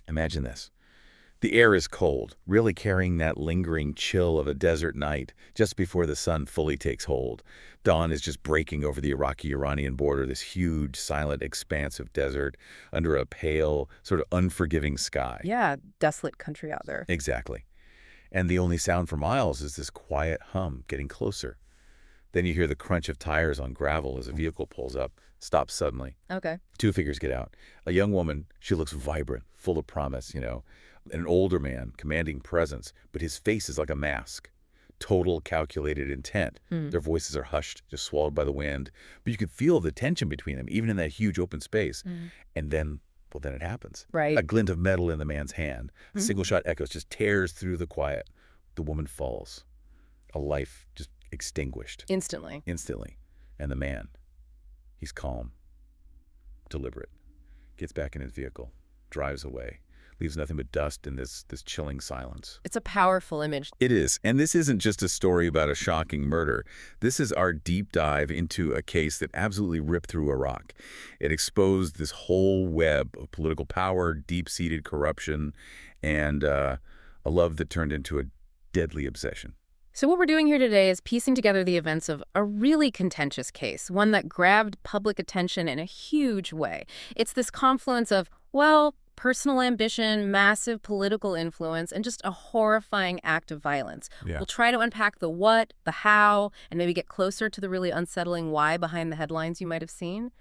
Imagine this. The air is cold, really carrying that lingering chill of a desert night just before the sun fully takes hold. Dawn is just breaking over the Iraqi-Iranian border, this huge, silent expanse of desert under a pale, sort of unforgiving sky. Yeah, desolate country out there. Exactly. And the only sound for miles is this quiet hum getting closer. Then you hear the crunch of tires on gravel as a vehicle pulls up, stops suddenly. Okay. Two figures get out. A young woman, she looks vibrant, full of promise, An older man, commanding presence, but his face is like a mask. Total calculated intent. Their voices are hushed, just swallowed by the wind. But you can feel the tension between them, even in that huge open space. And then it happens. Right. A glint of metal in the man's hand. A single shot echoes, just tears through the quiet. The woman falls. A life just extinguished. Instantly. Instantly. And the man, he's calm, deliberate, gets back in his vehicle, drives away. Leaves nothing but dust in this chilling silence. It's a powerful image. It is. And this isn't just a story about a shocking murder. This is our deep dive into a case that absolutely ripped through Iraq. It exposed this whole web of political power, deep-seated corruption, and a love that turned into a deadly obsession. So what we're doing here today is piecing together the events of a really contentious case, one that grabbed public attention in a huge way. It's this confluence of, personal ambition, massive political influence, and just a horrifying act of violence. Yeah. We'll try to unpack the what, the how, and maybe get closer to the really unsettling why behind the headlines you might have seen.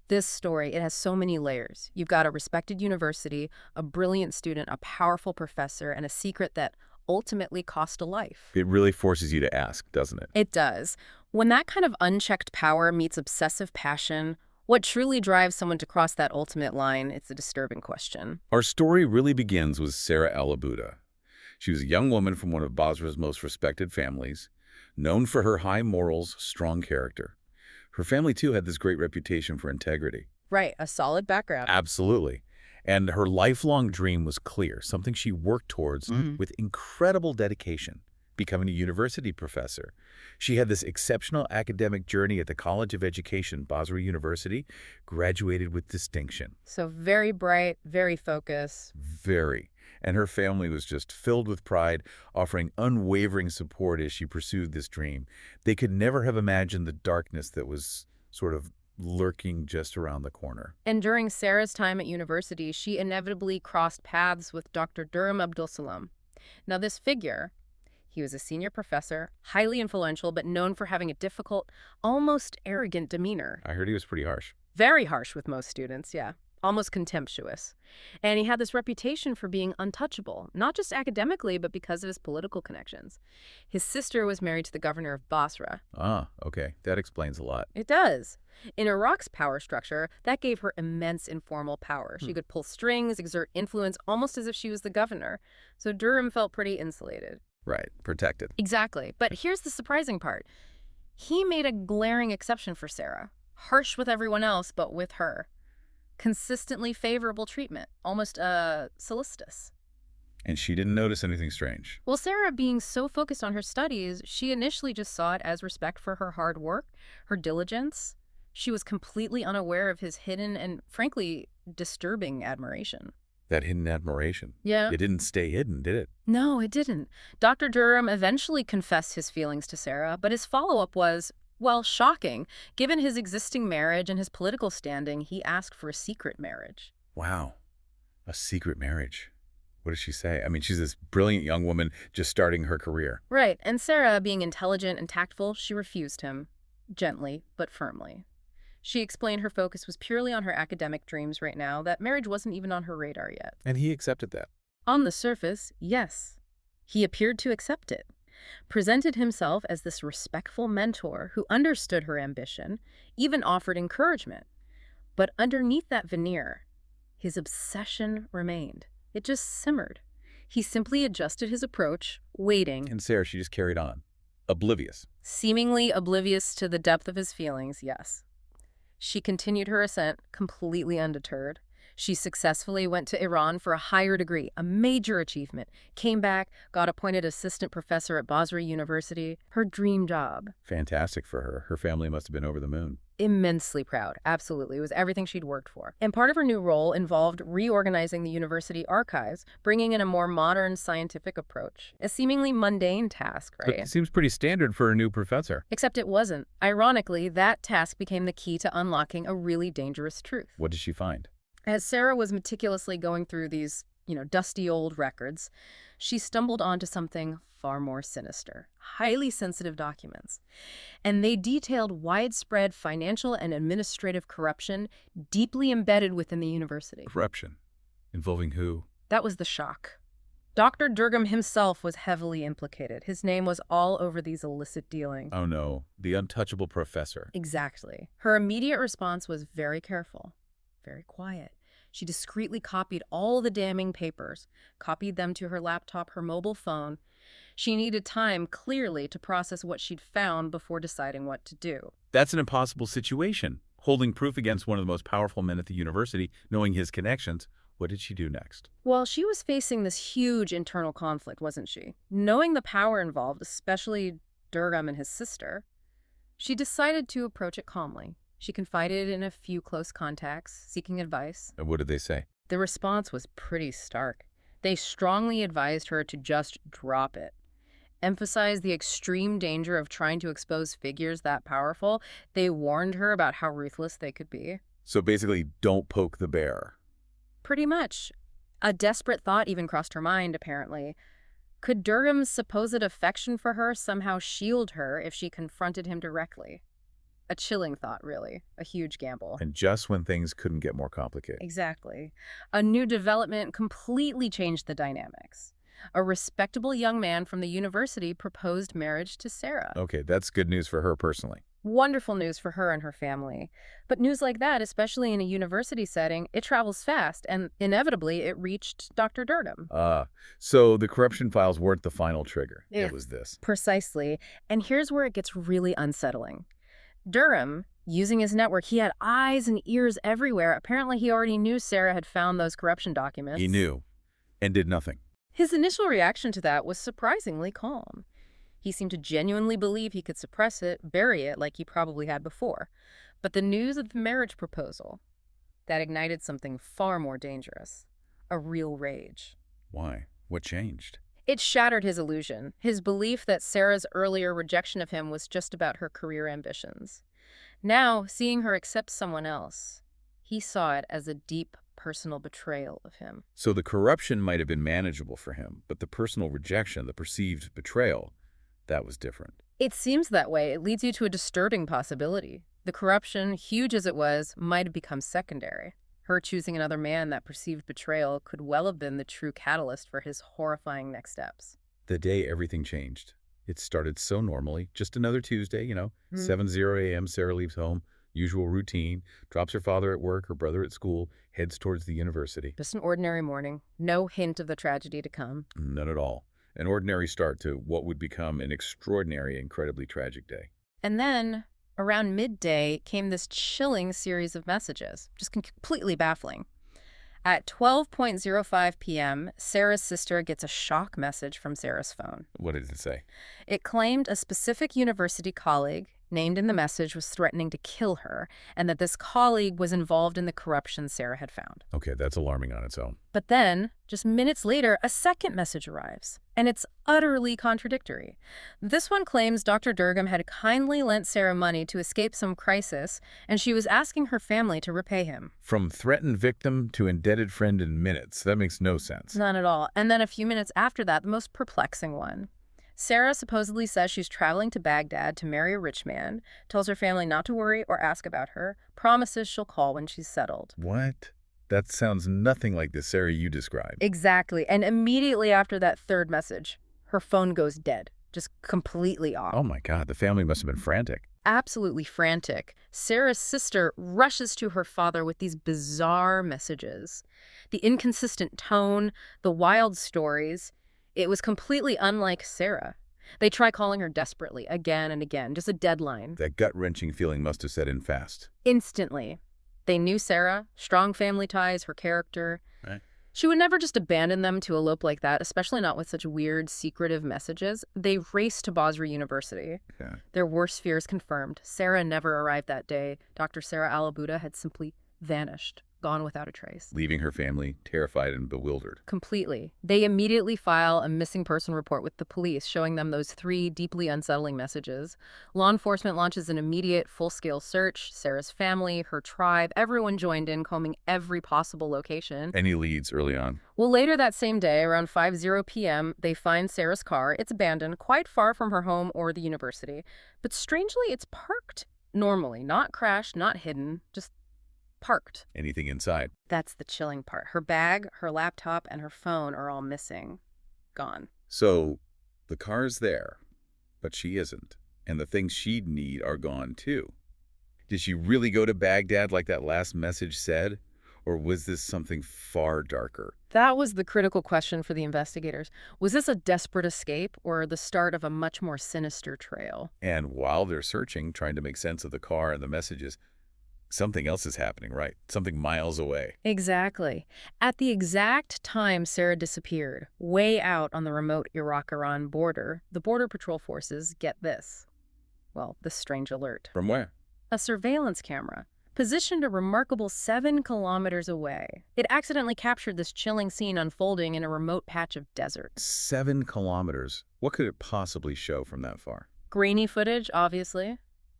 This story, it has so many layers. You've got a respected university, a brilliant student, a powerful professor, and a secret that ultimately cost a life. It really forces you to ask, doesn't it? It does. When that kind of unchecked power meets obsessive passion, what truly drives someone to cross that ultimate line? It's a disturbing question. Our story really begins with Sarah Al-Abouda. She was a young woman from one of Basra's most respected families, known for her high morals, strong character. Her family, too, had this great reputation for integrity. Right, a solid background. Absolutely. And her lifelong dream was clear, something she worked towards with incredible dedication, becoming a university professor. She had this exceptional academic journey at the College of Education, Basra University, graduated with distinction. So very bright, very focused. Very. And her family was just filled with pride, offering unwavering support as she pursued this dream. They could never have imagined the darkness that was sort of lurking just around the corner. And during Sarah's time at university, she inevitably crossed paths with Dr. Dargham Abdul Salam. Now this figure, he was a senior professor, highly influential, but known for having a difficult, almost arrogant demeanor. I heard he was pretty harsh. Very harsh with most students, yeah. Almost contemptuous. And he had this reputation for being untouchable, not just academically, but because of his political connections. His sister was married to the governor of Basra. Ah, okay. That explains a lot. It does. In Iraq's power structure, that gave her immense informal power. She could pull strings, exert influence, almost as if she was the governor. So Durham felt pretty insulated. Right. Protected. Exactly. But here's the surprising part. He made a glaring exception for Sarah. Harsh with everyone else, but with her. Consistently favorable treatment, almost solicitous. And she didn't notice anything strange. Well, Sarah, being so focused on her studies, she initially just saw it as respect for her hard work, her diligence. She was completely unaware of his hidden and, frankly, disturbing admiration. That hidden admiration. Yeah. It didn't stay hidden, did it? No, it didn't. Dr. Durham eventually confessed his feelings to Sarah, but his follow-up was, well, shocking. Given his existing marriage and his political standing, he asked for a secret marriage. Wow. A secret marriage. What does she say? I mean, she's this brilliant young woman just starting her career. Right, and Sarah, being intelligent and tactful, she refused him. Gently, but firmly. She explained her focus was purely on her academic dreams right now, that marriage wasn't even on her radar yet. And he accepted that. On the surface, yes. He appeared to accept it. Presented himself as this respectful mentor who understood her ambition, even offered encouragement. But underneath that veneer, his obsession remained. It just simmered. He simply adjusted his approach, waiting. And Sarah, she just carried on. Oblivious. Seemingly oblivious to the depth of his feelings, yes. She continued her ascent, completely undeterred. She successfully went to Iran for a higher degree, a major achievement, came back, got appointed assistant professor at Basra University, her dream job. Fantastic for her. Her family must have been over the moon. Immensely proud, absolutely. It was everything she'd worked for. And part of her new role involved reorganizing the university archives, bringing in a more modern scientific approach. A seemingly mundane task, right? It seems pretty standard for a new professor. Except it wasn't. Ironically, that task became the key to unlocking a really dangerous truth. What did she find? As Sarah was meticulously going through these, dusty old records, she stumbled onto something far more sinister. Highly sensitive documents. And they detailed widespread financial and administrative corruption deeply embedded within the university. Corruption. Involving who? That was the shock. Dr. Dargham himself was heavily implicated. His name was all over these illicit dealings. Oh no, the untouchable professor. Exactly. Her immediate response was very careful, very quiet. She discreetly copied all the damning papers, copied them to her laptop, her mobile phone. She needed time, clearly, to process what she'd found before deciding what to do. That's an impossible situation. Holding proof against one of the most powerful men at the university, knowing his connections, what did she do next? Well, she was facing this huge internal conflict, wasn't she? Knowing the power involved, especially Dargham and his sister, she decided to approach it calmly. She confided in a few close contacts, seeking advice. And what did they say? The response was pretty stark. They strongly advised her to just drop it. Emphasized the extreme danger of trying to expose figures that powerful. They warned her about how ruthless they could be. So basically, don't poke the bear. Pretty much. A desperate thought even crossed her mind, apparently. Could Dargham's supposed affection for her somehow shield her if she confronted him directly? A chilling thought, really. A huge gamble. And just when things couldn't get more complicated. Exactly. A new development completely changed the dynamics. A respectable young man from the university proposed marriage to Sarah. Okay, that's good news for her personally. Wonderful news for her and her family. But news like that, especially in a university setting, it travels fast, and inevitably it reached Dr. Dargham. So the corruption files weren't the final trigger. Yeah. It was this. Precisely. And here's where it gets really unsettling. Dargham, using his network, he had eyes and ears everywhere. Apparently he already knew Sarah had found those corruption documents. He knew, and did nothing. His initial reaction to that was surprisingly calm. He seemed to genuinely believe he could suppress it, bury it like he probably had before. But the news of the marriage proposal, that ignited something far more dangerous. A real rage. Why? What changed? It shattered his illusion, his belief that Sarah's earlier rejection of him was just about her career ambitions. Now, seeing her accept someone else, he saw it as a deep personal betrayal of him. So the corruption might have been manageable for him, but the personal rejection, the perceived betrayal, that was different. It seems that way. It leads you to a disturbing possibility. The corruption, huge as it was, might have become secondary. Her choosing another man, that perceived betrayal, could well have been the true catalyst for his horrifying next steps. The day everything changed. It started so normally. Just another Tuesday, 7:00 a.m., Sarah leaves home. Usual routine. Drops her father at work, her brother at school, heads towards the university. Just an ordinary morning. No hint of the tragedy to come. None at all. An ordinary start to what would become an extraordinary, incredibly tragic day. And then, around midday, came this chilling series of messages, just completely baffling. At 12:05 p.m., Sarah's sister gets a shock message from Sarah's phone. What did it say? It claimed a specific university colleague, named in the message, was threatening to kill her, and that this colleague was involved in the corruption Sarah had found. Okay, that's alarming on its own. But then, just minutes later, a second message arrives, and it's utterly contradictory. This one claims Dr. Dargham had kindly lent Sarah money to escape some crisis, and she was asking her family to repay him. From threatened victim to indebted friend in minutes. That makes no sense. None at all. And then a few minutes after that, the most perplexing one. Sarah supposedly says she's traveling to Baghdad to marry a rich man, tells her family not to worry or ask about her, promises she'll call when she's settled. What? That sounds nothing like the Sarah you described. Exactly. And immediately after that third message, her phone goes dead, just completely off. Oh my God, the family must have been frantic. Absolutely frantic. Sarah's sister rushes to her father with these bizarre messages. The inconsistent tone, the wild stories. It was completely unlike Sarah. They try calling her desperately, again and again, just a deadline. That gut-wrenching feeling must have set in fast. Instantly. They knew Sarah, strong family ties, her character. Right. She would never just abandon them to elope like that, especially not with such weird, secretive messages. They raced to Basra University. Yeah. Their worst fears confirmed. Sarah never arrived that day. Dr. Sarah Al-Abouda had simply vanished, gone without a trace. Leaving her family terrified and bewildered. Completely. They immediately file a missing person report with the police, showing them those 3 deeply unsettling messages. Law enforcement launches an immediate, full-scale search. Sarah's family, her tribe, everyone joined in, combing every possible location. Any leads early on? Well, later that same day, around 5:00 p.m., they find Sarah's car. It's abandoned, quite far from her home or the university. But strangely, it's parked normally, not crashed, not hidden, just parked. Anything inside? That's the chilling part. Her bag, her laptop, and her phone are all missing. Gone. So the car's there, but she isn't. And the things she'd need are gone too. Did she really go to Baghdad like that last message said? Or was this something far darker? That was the critical question for the investigators. Was this a desperate escape or the start of a much more sinister trail? And while they're searching, trying to make sense of the car and the messages, something else is happening, right? Something miles away. Exactly. At the exact time Sarah disappeared, way out on the remote Iraq-Iran border, the Border Patrol forces get this. Well, this strange alert. From where? A surveillance camera, positioned a remarkable 7 kilometers away. It accidentally captured this chilling scene unfolding in a remote patch of desert. 7 kilometers. What could it possibly show from that far? Grainy footage, obviously,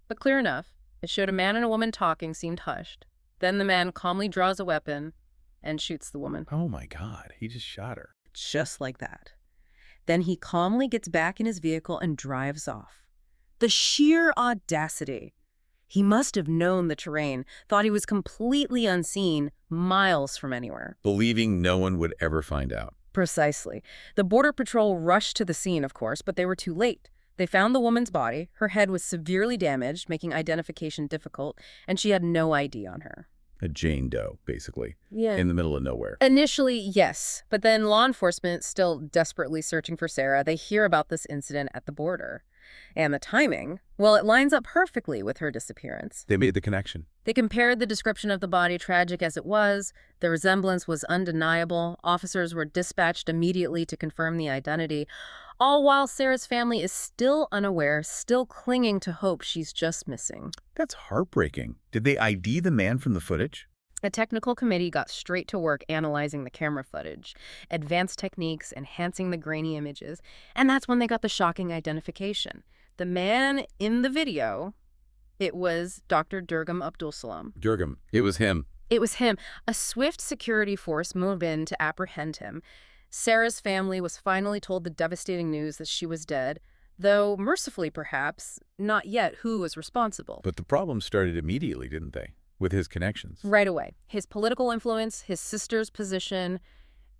but clear enough. It showed a man and a woman talking, seemed hushed. Then the man calmly draws a weapon and shoots the woman. Oh my God, he just shot her. Just like that. Then he calmly gets back in his vehicle and drives off. The sheer audacity. He must have known the terrain, thought he was completely unseen, miles from anywhere. Believing no one would ever find out. Precisely. The Border Patrol rushed to the scene, of course, but they were too late. They found the woman's body. Her head was severely damaged, making identification difficult, and she had no ID on her. A Jane Doe, basically. Yeah. In the middle of nowhere. Initially, yes. But then law enforcement, still desperately searching for Sarah, they hear about this incident at the border. And the timing, well, it lines up perfectly with her disappearance. They made the connection. They compared the description of the body, tragic as it was. The resemblance was undeniable. Officers were dispatched immediately to confirm the identity, all while Sarah's family is still unaware, still clinging to hope she's just missing. That's heartbreaking. Did they ID the man from the footage? A technical committee got straight to work analyzing the camera footage, advanced techniques, enhancing the grainy images, and that's when they got the shocking identification. The man in the video, it was Dr. Dargham Abdul Salam. Dargham. It was him. It was him. A swift security force moved in to apprehend him. Sarah's family was finally told the devastating news that she was dead, though mercifully perhaps, not yet who was responsible. But the problem started immediately, didn't they? With his connections. Right away. His political influence, his sister's position,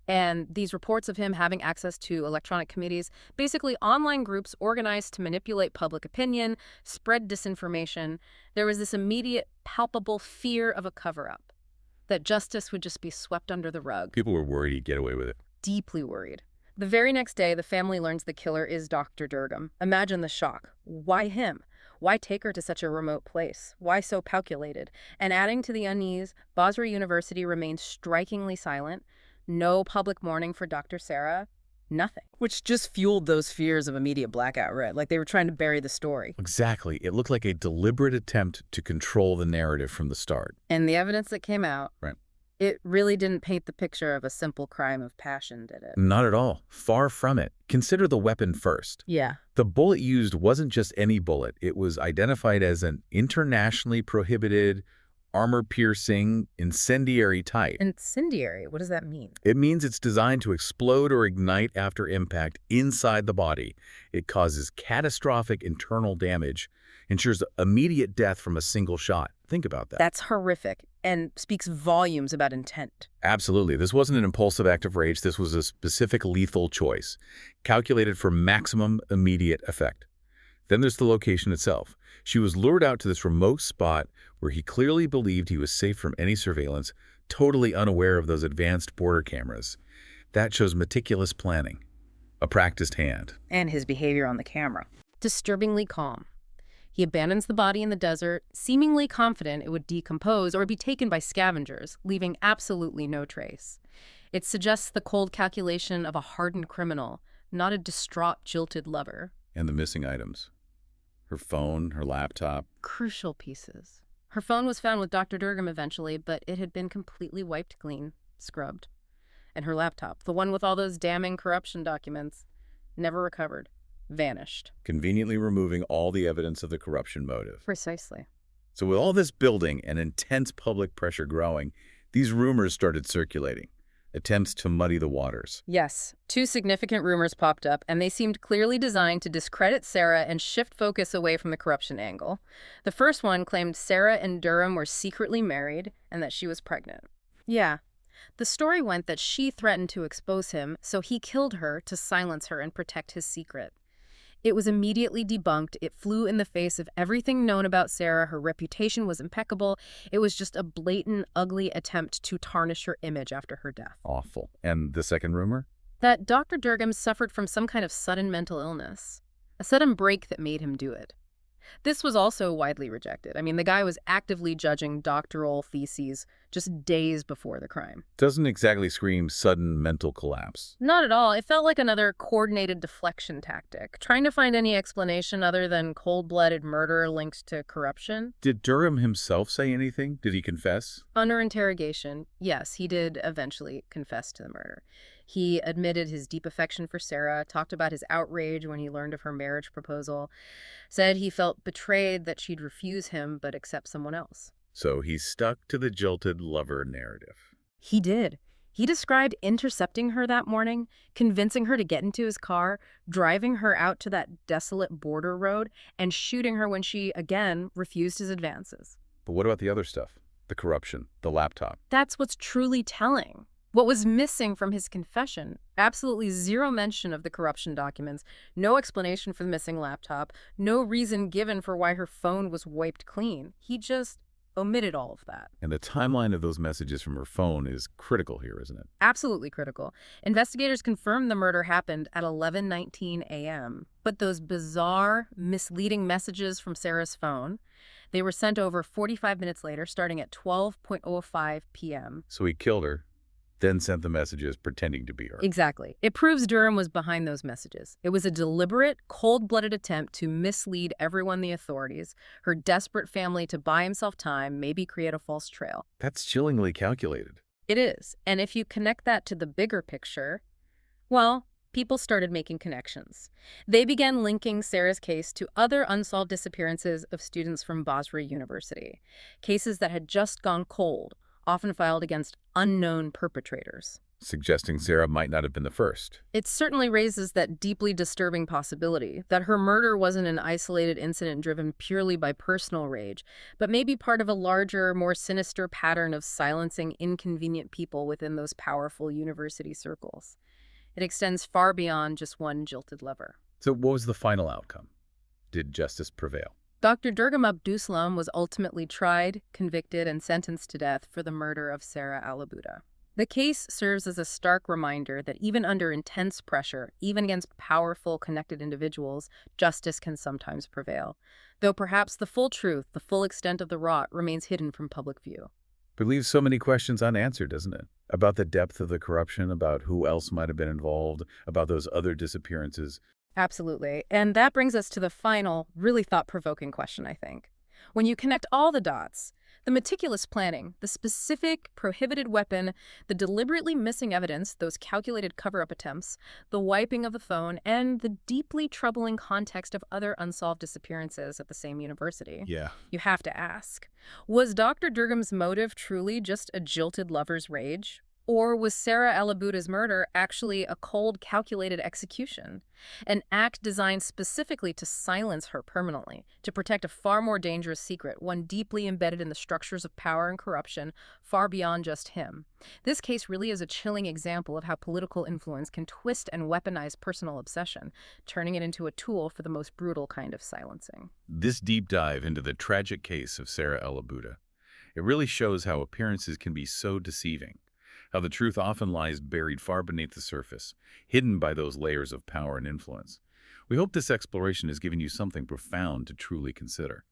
and these reports of him having access to electronic committees, basically online groups organized to manipulate public opinion, spread disinformation. There was this immediate, palpable fear of a cover-up, that justice would just be swept under the rug. People were worried he'd get away with it. Deeply worried. The very next day, the family learns the killer is Dr. Dargham. Imagine the shock. Why him? Why take her to such a remote place? Why so calculated? And adding to the unease, Basra University remains strikingly silent. No public mourning for Dr. Sarah. Nothing. Which just fueled those fears of immediate blackout, right? Like they were trying to bury the story. Exactly. It looked like a deliberate attempt to control the narrative from the start. And the evidence that came out, Right. It really didn't paint the picture of a simple crime of passion, did it? Not at all. Far from it. Consider the weapon first. Yeah. The bullet used wasn't just any bullet. It was identified as an internationally prohibited, armor-piercing, incendiary type. Incendiary? What does that mean? It means it's designed to explode or ignite after impact inside the body. It causes catastrophic internal damage, ensures immediate death from a single shot. Think about that. That's horrific and speaks volumes about intent. Absolutely. This wasn't an impulsive act of rage. This was a specific lethal choice, calculated for maximum immediate effect. Then there's the location itself. She was lured out to this remote spot where he clearly believed he was safe from any surveillance, totally unaware of those advanced border cameras. That shows meticulous planning, a practiced hand. And his behavior on the camera. Disturbingly calm. He abandons the body in the desert, seemingly confident it would decompose or be taken by scavengers, leaving absolutely no trace. It suggests the cold calculation of a hardened criminal, not a distraught, jilted lover. And the missing items. Her phone, her laptop. Crucial pieces. Her phone was found with Dr. Dargham eventually, but it had been completely wiped clean, scrubbed. And her laptop, the one with all those damning corruption documents, never recovered. Vanished. Conveniently removing all the evidence of the corruption motive. Precisely. So with all this building and intense public pressure growing, these rumors started circulating. Attempts to muddy the waters. Yes, two significant rumors popped up, and they seemed clearly designed to discredit Sarah and shift focus away from the corruption angle. The first one claimed Sarah and Dargham were secretly married and that she was pregnant. Yeah. The story went that she threatened to expose him, so he killed her to silence her and protect his secret. It was immediately debunked. It flew in the face of everything known about Sarah. Her reputation was impeccable. It was just a blatant, ugly attempt to tarnish her image after her death. Awful. And the second rumor? That Dr. Dargham suffered from some kind of sudden mental illness, a sudden break that made him do it. This was also widely rejected. I mean, the guy was actively judging doctoral theses just days before the crime. Doesn't exactly scream sudden mental collapse. Not at all. It felt like another coordinated deflection tactic, trying to find any explanation other than cold-blooded murder linked to corruption. Did Dargham himself say anything? Did he confess? Under interrogation, yes, he did eventually confess to the murder. He admitted his deep affection for Sarah, talked about his outrage when he learned of her marriage proposal, said he felt betrayed that she'd refuse him but accept someone else. So he stuck to the jilted lover narrative. He did. He described intercepting her that morning, convincing her to get into his car, driving her out to that desolate border road, and shooting her when she, again, refused his advances. But what about the other stuff? The corruption, the laptop. That's what's truly telling. What was missing from his confession? Absolutely zero mention of the corruption documents, no explanation for the missing laptop, no reason given for why her phone was wiped clean. He just omitted all of that. And the timeline of those messages from her phone is critical here, isn't it? Absolutely critical. Investigators confirmed the murder happened at 11:19 a.m. But those bizarre, misleading messages from Sarah's phone, they were sent over 45 minutes later, starting at 12:05 p.m. So he killed her, then sent the messages pretending to be her. Exactly. It proves Dargham was behind those messages. It was a deliberate, cold-blooded attempt to mislead everyone, the authorities, her desperate family to buy himself time, maybe create a false trail. That's chillingly calculated. It is. And if you connect that to the bigger picture, well, people started making connections. They began linking Sarah's case to other unsolved disappearances of students from Basra University, cases that had just gone cold, often filed against unknown perpetrators. Suggesting Sarah might not have been the first. It certainly raises that deeply disturbing possibility that her murder wasn't an isolated incident driven purely by personal rage, but maybe part of a larger, more sinister pattern of silencing inconvenient people within those powerful university circles. It extends far beyond just one jilted lover. So what was the final outcome? Did justice prevail? Dr. Dargham Abdul Salam was ultimately tried, convicted, and sentenced to death for the murder of Sarah Al-Abouda. The case serves as a stark reminder that even under intense pressure, even against powerful, connected individuals, justice can sometimes prevail. Though perhaps the full truth, the full extent of the rot, remains hidden from public view. But leaves so many questions unanswered, doesn't it? About the depth of the corruption, about who else might have been involved, about those other disappearances. Absolutely. And that brings us to the final, really thought-provoking question, I think. When you connect all the dots, the meticulous planning, the specific prohibited weapon, the deliberately missing evidence, those calculated cover-up attempts, the wiping of the phone, and the deeply troubling context of other unsolved disappearances at the same university, you have to ask, was Dr. Dargham's motive truly just a jilted lover's rage? Or was Sarah Al-Abouda's murder actually a cold, calculated execution? An act designed specifically to silence her permanently, to protect a far more dangerous secret, one deeply embedded in the structures of power and corruption, far beyond just him. This case really is a chilling example of how political influence can twist and weaponize personal obsession, turning it into a tool for the most brutal kind of silencing. This deep dive into the tragic case of Sarah Al-Abouda, it really shows how appearances can be so deceiving. How the truth often lies buried far beneath the surface, hidden by those layers of power and influence. We hope this exploration has given you something profound to truly consider.